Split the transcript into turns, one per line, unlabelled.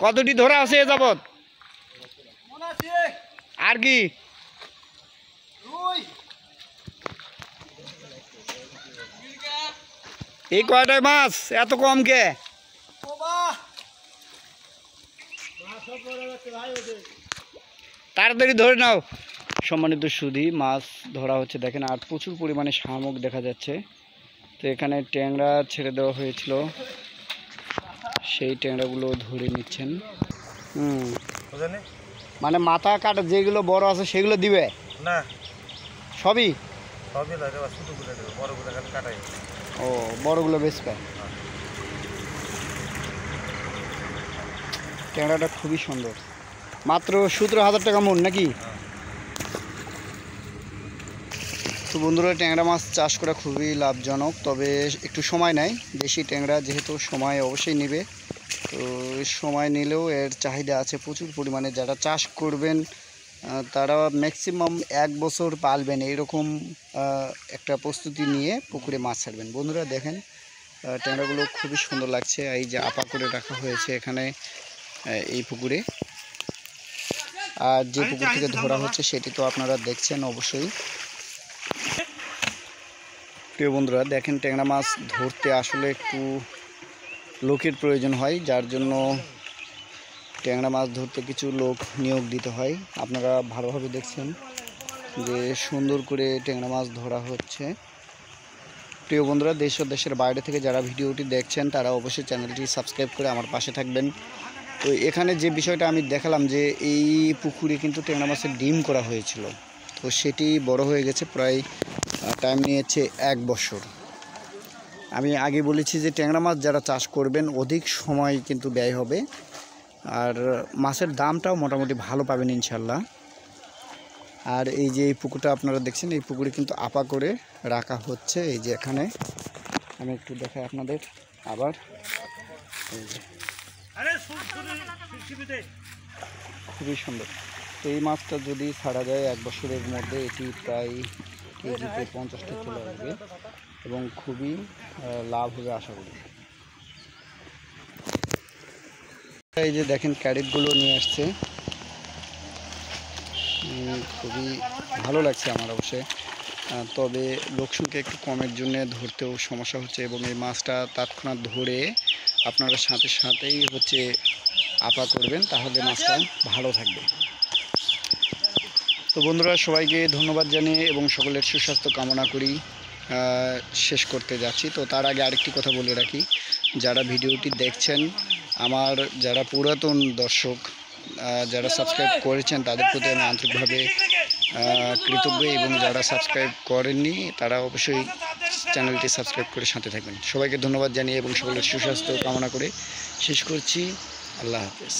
কতটি ধরা আছে এ যাবৎ? আর কি এই কয়টায় মাছ এত কম কে? তাড়াতাড়ি ধরে নাও। সম্মানিত সুধী, মাছ ধরা হচ্ছে দেখেন, আর প্রচুর পরিমাণে শামুক দেখা যাচ্ছে। তো এখানে ট্যাংরা ছেড়ে দেওয়া হয়েছিল, সেই ট্যাংরাগুলো ধরে নিচ্ছেন। মানে মাথা কাটা যেগুলো বড় আছে সেগুলো দিবে না? সবই ও বড়গুলো বেশ পায়। ট্যাংরাটা খুবই সুন্দর, মাত্র 17,000 টাকা মন নাকি? তো বন্ধুরা, ট্যাংরা মাছ চাষ করা খুবই লাভজনক, তবে একটু সময় নেয়। দেশি ট্যাংরা যেহেতু সময় অবশ্যই নেবে, তো সময় নিলেও এর চাহিদা আছে প্রচুর পরিমাণে। যারা চাষ করবেন তারা ম্যাক্সিমাম 1 বছর পালবেন, এইরকম একটা প্রস্তুতি নিয়ে পুকুরে মাছ ছাড়বেন। বন্ধুরা দেখেন, ট্যাংরাগুলো খুবই সুন্দর লাগছে। এই যে আপা করে রাখা হয়েছে এখানে এই পুকুরে, আর যে পুকুর থেকে ধরা হচ্ছে সেটি তো আপনারা দেখছেন অবশ্যই। প্রিয় বন্ধুরা দেখেন, ট্যাংরা মাছ ধরতে আসলে একটু লোকের প্রয়োজন হয়, যার জন্য ট্যাংরা মাছ ধরতে কিছু লোক নিয়োগ দিতে হয়। আপনারা ভালোভাবে দেখছেন যে সুন্দর করে ট্যাংরা মাছ ধরা হচ্ছে। প্রিয় বন্ধুরা, দেশ ও দেশের বাইরে থেকে যারা ভিডিওটি দেখছেন তারা অবশ্যই চ্যানেলটি সাবস্ক্রাইব করে আমার পাশে থাকবেন। তো এখানে যে বিষয়টা আমি দেখালাম যে এই পুকুরে কিন্তু ট্যাংরা মাছের ডিম করা হয়েছিল, তো সেটি বড় হয়ে গেছে, প্রায় টাইম নিয়েছে 1 বছর। আমি আগে বলেছি যে ট্যাংরা মাছ যারা চাষ করবেন অধিক সময় কিন্তু ব্যয় হবে, আর মাছের দামটাও মোটামুটি ভালো পাবেন ইনশাল্লাহ। আর এই যে এই পুকুরটা আপনারা দেখছেন, এই পুকুরে কিন্তু আপা করে রাখা হচ্ছে। এই যে এখানে আমি একটু দেখাই আপনাদের আবার, এই যে খুবই সুন্দর। তো এই মাছটা যদি ছাড়া যায় 1 বছরের মধ্যে, এটি প্রায় কেজিতে 50 টাকা চলে আসবে এবং খুবই লাভ হবে আশা করি। এই যে দেখেন ক্যারেটগুলো নিয়ে আসছে, খুবই ভালো লাগছে আমার অবশ্যই। তবে লোকসংখ্যা একটু কমের জন্য ধরতেও সমস্যা হচ্ছে, এবং এই মাছটা তৎক্ষণাৎ ধরে আপনারা সাথে সাথেই হচ্ছে আপা করবেন, তাহলে মাছটা ভালো থাকবে। তো বন্ধুরা, সবাইকে ধন্যবাদ জানিয়ে এবং সকলের সুস্বাস্থ্য কামনা করি শেষ করতে যাচ্ছি। তো তার আগে আরেকটি কথা বলে রাখি, যারা ভিডিওটি দেখছেন, আমার যারা পুরাতন দর্শক যারা সাবস্ক্রাইব করেছেন তাদের প্রতি আমি আন্তরিকভাবে কৃতজ্ঞ, এবং যারা সাবস্ক্রাইব করেননি তারা অবশ্যই চ্যানেলটি সাবস্ক্রাইব করে সাথে থাকবেন। সবাইকে ধন্যবাদ জানিয়ে এবং সকলের সুস্বাস্থ্য কামনা করে শেষ করছি। আল্লাহ হাফেজ।